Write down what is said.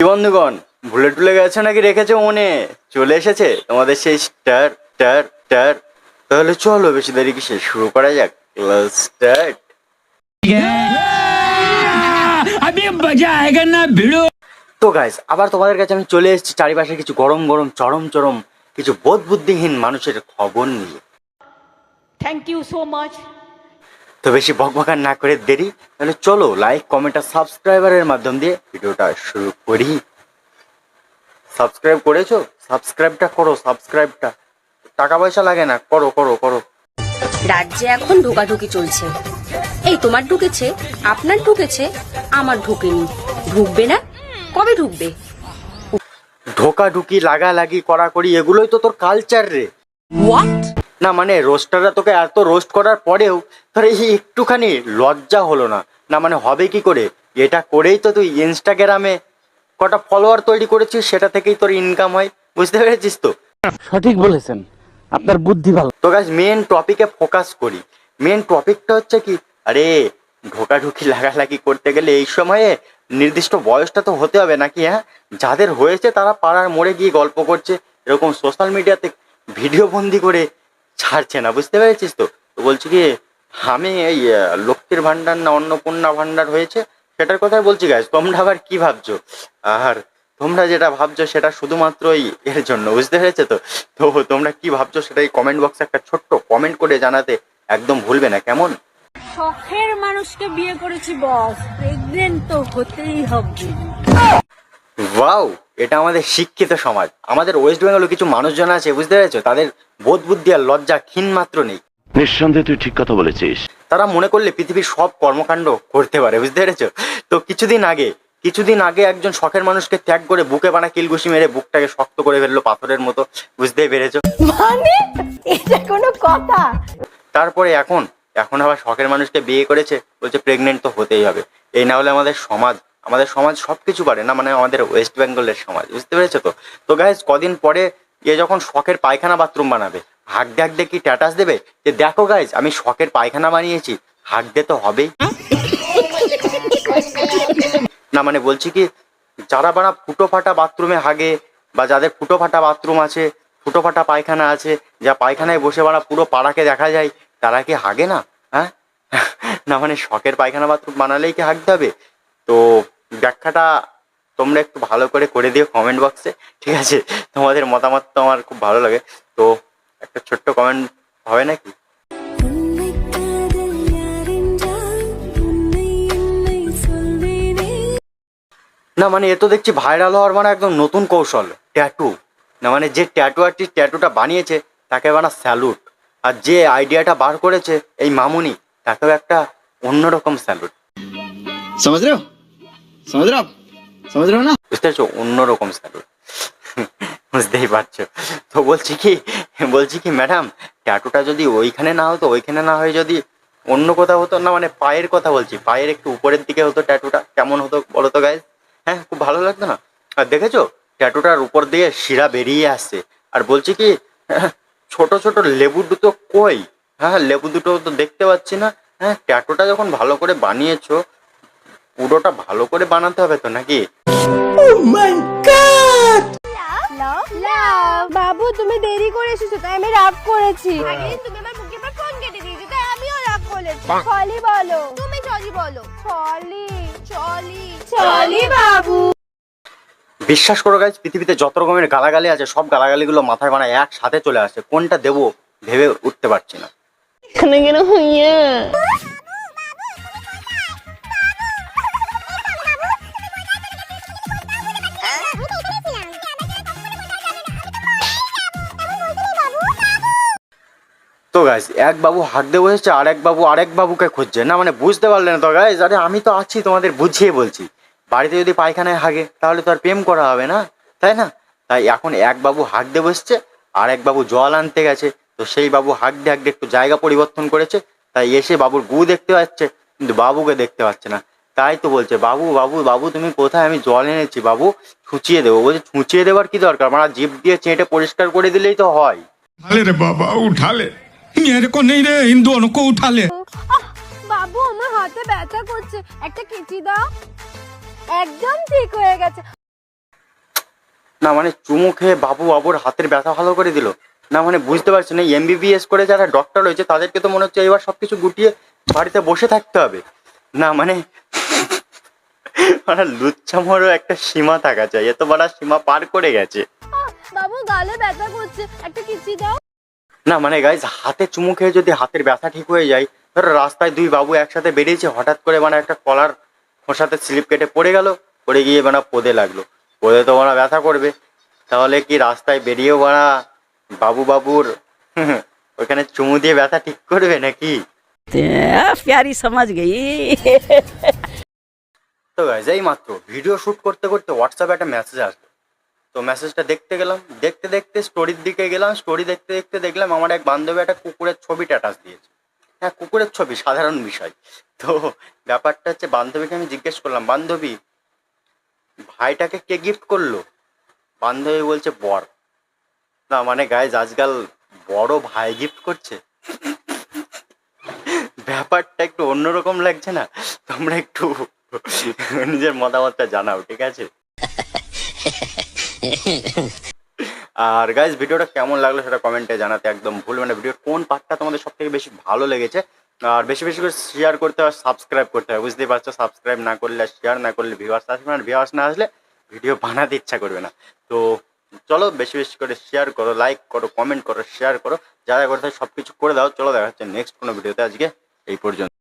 বন্ধুগণ, ভুলে টুলে গেছে নাকি রেখেছে মনে? চলে এসেছে তোমাদের সেই স্টার টার টার। তাহলে চলো বেশি দেরি কিসে, শুরু করা যাক। স্টার্ট। তো গাইস, আবার তোমাদের কাছে আমি চলে এসেছি চারিপাশে কিছু গরম গরম চরম চরম কিছু বোধ বুদ্ধিহীন মানুষের খবর নিয়ে। Thank you so much. তো বেশি বকবকার না করে দেরি, তাহলে চলো লাইক কমেন্ট আর সাবস্ক্রাইবারের মাধ্যম দিয়ে ভিডিওটা শুরু করি। সাবস্ক্রাইব করেছো? সাবস্ক্রাইবটা করো, সাবস্ক্রাইবটা টাকা পয়সা লাগে না, করো করো করো। রাজ্যে এখন ঢোকাঢুকি চলছে। এই তোমার ঢুকেছে, আপনার ঢুকেছে, আমার ঢুকেনি। ঢুকবে না? কবে ঢুকবে? ঢোকাঢুকি লাগালাগি করি এগুলোই তো তোর কালচার রে। হোয়াট? না মানে রোস্টাররা তোকে এত রোস্ট করার পরেও তোর এই একটুখানি লজ্জা হলো না? না মানে হবে কি করে? এটা করেই তো তুই ইনস্টাগ্রামে কটা ফলোয়ার তৈরি করেছিস, সেটা থেকেই তোর ইনকাম হয়, বুঝতে পেরেছিস তো? সঠিক বলেছেন, আপনার বুদ্ধি ভালো। তো গাইস, মেন টপিকে ফোকাস করি। মেন টপিকটা হচ্ছে কি, আরে ঢোকাঢুকি লাগালাগি করতে গেলে এই সময়ে নির্দিষ্ট বয়সটা তো হতে হবে নাকি? হ্যাঁ, যাদের হয়েছে তারা পাড়ার মোড়ে গিয়ে গল্প করছে, এরকম সোশ্যাল মিডিয়াতে ভিডিও বন্দি করে ছাড়ছে না, বুঝতে পেরেছিস তো? তো বলছি কি, আমি এই লক্ষ্মীর ভান্ডার না অন্নপূর্ণা ভান্ডার হয়েছে সেটার কথাই বলছি গাইস। তোমরা আবার কি ভাবছো? আর তোমরা যেটা ভাবছো সেটা শুধুমাত্রই এর জন্য, বুঝতে পেরেছো তো? তো তোমরা কি ভাবছো সেটাই কমেন্ট বক্সে একটা ছোট্ট কমেন্ট করে জানাতে একদম ভুলবে না, কেমন? শখের মানুষকে বিয়ে করেছি বস, প্রেগনেন্ট তো হতেই হবে। ওয়াও, এটা আমাদের শিক্ষিত সমাজ। আমাদের ওয়েস্ট বেঙ্গলে কিছু মানুষজন আছে, বুঝতে পেরেছো, তাদের বোধ বুদ্ধি আর লজ্জা ক্ষীণ মাত্র নেই। নিঃসন্দেহে তুই ঠিক কথা বলেছিস। তারা মনে করলে পৃথিবীর সব কর্মকাণ্ড করতে পারে, বুঝতে পেরেছো? তো কিছুদিন আগে একজন শখের মানুষকে ত্যাগ করে বুকে বানা কিলঘুষি মেরে বুকটাকে শক্ত করে ফেললো পাথরের মতো, বুঝতেই পেরেছো? মানে এটা কোনো কথা? তারপরে এখন আবার শখের মানুষকে বিয়ে করেছে, বলছে প্রেগনেন্ট তো হতেই হবে। এই না হলে আমাদের সমাজ সবকিছু পারে না, মানে আমাদের ওয়েস্ট বেঙ্গলের সমাজ, বুঝতে পেরেছো তো? তো গাইস, কদিন পরে এ যখন শখের পায়খানা বাথরুম বানাবে, হাঁক দে কি স্ট্যাটাস দেবে যে দেখো গাইস আমি শখের পায়খানা বানিয়েছি, হাঁক দে তো হবেই না। মানে বলছি কি, যারা বানা ফুটো ফাটা বাথরুমে হাগে, বা যাদের ফুটো ফাটা বাথরুম আছে, ফুটো ফাটা পায়খানা আছে, যা পায়খানায় বসে বানা পুরো পাড়াকে দেখা যায়, তারা কি হাগে না? হ্যাঁ না মানে শখের পায়খানা বাথরুম বানালেই কি হাগতে হবে? তো ব্যাখ্যাটা তোমরা একটু ভালো করে দিও কমেন্ট বক্সে, ঠিক আছে? তোমাদের মতামত তো আমার খুব ভালো লাগে। তো একটা ছোট্ট কমেন্ট হবে নাকি? না মানে এ তো দেখছি ভাইরাল হওয়ার মানে একদম নতুন কৌশল, ট্যাটু। না মানে যে ট্যাটু আর্টিস্ট ট্যাটুটা বানিয়েছে তাকে বানা স্যালুট, আর যে আইডিয়াটা বার করেছে এই মামুনি, তাকেও একটা অন্যরকম স্যালুট। समझ रहे हो ना? বুঝতে পারছো? অন্যরকম স্যালুট বুঝতেই পারছো। তো বলছি কি ম্যাডাম, ট্যাটুটা যদি ওইখানে না হতো, ওইখানে না হয়ে যদি অন্য কোথাও হতো, না মানে পায়ের কথা বলছি, পায়ের একটু উপরের দিকে হতো ট্যাটুটা, কেমন হতো বলো তো গাইস? হ্যাঁ, খুব ভালো লাগতো না? আর দেখেছো ট্যাটুটার উপর দিয়ে শিরা বেরিয়ে আসছে। আর বলছি কি, ছোট ছোট লেবু দুটো কই? হ্যাঁ, লেবু দুটো তো দেখতে পাচ্ছি না। হ্যাঁ, ট্যাটুটা যখন ভালো করে বানিয়েছো, পুরোটা ভালো করে বানাতে হবে তো নাকি? বাবু তুমি দেরি করে এসেছো তাই আমি রাগ করেছি। আরে তুমি আমার মুখে পর ফোন কেটে দিয়েছো তাই আমিও রাগ করেছি। চলি বলো, তুমি চলি বলো। চলি বাবু। বিশ্বাস করো গাইস, পৃথিবীতে যত রকমের গালাগালি আছে সব গালাগালিগুলো মাথায় বানায় একসাথে চলে আসে, কোনটা দেবো ভেবে উঠতে পারছি না। এখানে কেন হইয়া? তো গাইস, এক বাবু হাঁক দিয়ে বসেছে, আরেক বাবুকে খুঁজছে। না মানে বুঝতে পারলে না তো গাইস? আরে আমি তো আছি, তোমাদের বুঝিয়ে বলছি। বাড়িতে যদি পায়খানায় হাগে তাহলে তো আর প্রেম করা হবে না, তাই না? তাই এখন এক বাবু হাঁক দিয়ে বসছে, আরেক বাবু জল আনতে গেছে। তো সেই বাবু হাঁক দিয়ে একটু জায়গা পরিবর্তন করেছে, তাই এসে বাবুর গু দেখতে পাচ্ছে কিন্তু বাবুকে দেখতে পাচ্ছে না। তাই তো বলছে, বাবু বাবু বাবু তুমি কোথায়? আমি জল এনেছি বাবু, ছুঁচিয়ে দেবো। বলছে ছুঁচিয়ে দেবার কি দরকার, মানে জিভ দিয়ে চেটে পরিষ্কার করে দিলেই তো হয়। रे बाबा उठा ले, मेरे को नहीं रे, इन दोनों को उठा ले। বাবু আমার হাতে ব্যথা করছে, একটা কেচি দাও। একদম ঠিক হয়ে গেছে। না মানে চুমু খেয়ে বাবুর হাতের ব্যথা ভালো করে দিল। না মানে বুঝতে পারছি না, এমবিবিএস করে যারা ডক্টর হয়েছে তাদেরকে তো মনে হচ্ছে এবার সবকিছু গুটিয়ে বাড়িতে বসে থাকতে হবে। না মানে মানে লুচ্চামোরও একটা সীমা থাকা চাই, এত বড় সীমা পার করে গেছে। বাবু গালে ব্যথা করছে, একটা কিচি দাও। না মানে গাইজ, হাতে চুমু খেয়ে যদি হাতের ব্যথা ঠিক হয়ে যায়, ধরো রাস্তায় দুই বাবু একসাথে বেরিয়েছে, হঠাৎ করে মানে একটা কলার খোসাতে স্লিপ কেটে পড়ে গেল, পড়ে গিয়ে মানে পদে লাগলো, পদে তো মানে ব্যথা করবে। তাহলে কি রাস্তায় বেরিয়েও মানে বাবুর ওইখানে চুমু দিয়ে ব্যথা ঠিক করবে নাকি? प्यारी समझ गई। তো গাইজ, এই মাত্র ভিডিও শ্যুট করতে করতে হোয়াটসঅ্যাপে একটা মেসেজ আসলো। তো মেসেজটা দেখতে গেলাম, দেখতে দেখতে স্টোরির দিকে গেলাম, স্টোরি দেখতে দেখতে দেখলাম আমার এক বান্ধবী একটা কুকুরের ছবি স্ট্যাটাস দিয়েছে। হ্যাঁ, কুকুরের ছবি, সাধারণ বিষয়। তো ব্যাপারটা হচ্ছে, বান্ধবীকে আমি জিজ্ঞেস করলাম, বান্ধবী ভাইটাকে কে গিফট করলো? বান্ধবী বলছে বর। না মানে গাইজ, আজকাল বড় ভাই গিফট করছে, ব্যাপারটা একটু অন্যরকম লাগছে না? তোমরা একটু নিজের মতামতটা জানাও, ঠিক আছে? আর গাইজ, ভিডিওটা কেমন লাগলো সেটা কমেন্টে জানাতে একদম ভুলবে না। ভিডিওর কোন পার্টটা তোমাদের সব থেকে বেশি ভালো লেগেছে, আর বেশি বেশি করে শেয়ার করতে হবে, সাবস্ক্রাইব করতে হবে। বুঝতেই পারছো, সাবস্ক্রাইব না করলে, শেয়ার না করলে ভিউয়ার্স আসবে না, ভিউয়ার্স না আসলে ভিডিও বানাতে ইচ্ছা করবে না। তো চলো, বেশি বেশি করে শেয়ার করো, লাইক করো, কমেন্ট করো, শেয়ার করো, যা যা করতে হয় সব কিছু করে দাও। চলো, দেখা হচ্ছে নেক্সট কোনো ভিডিওতে। আজকে এই পর্যন্ত।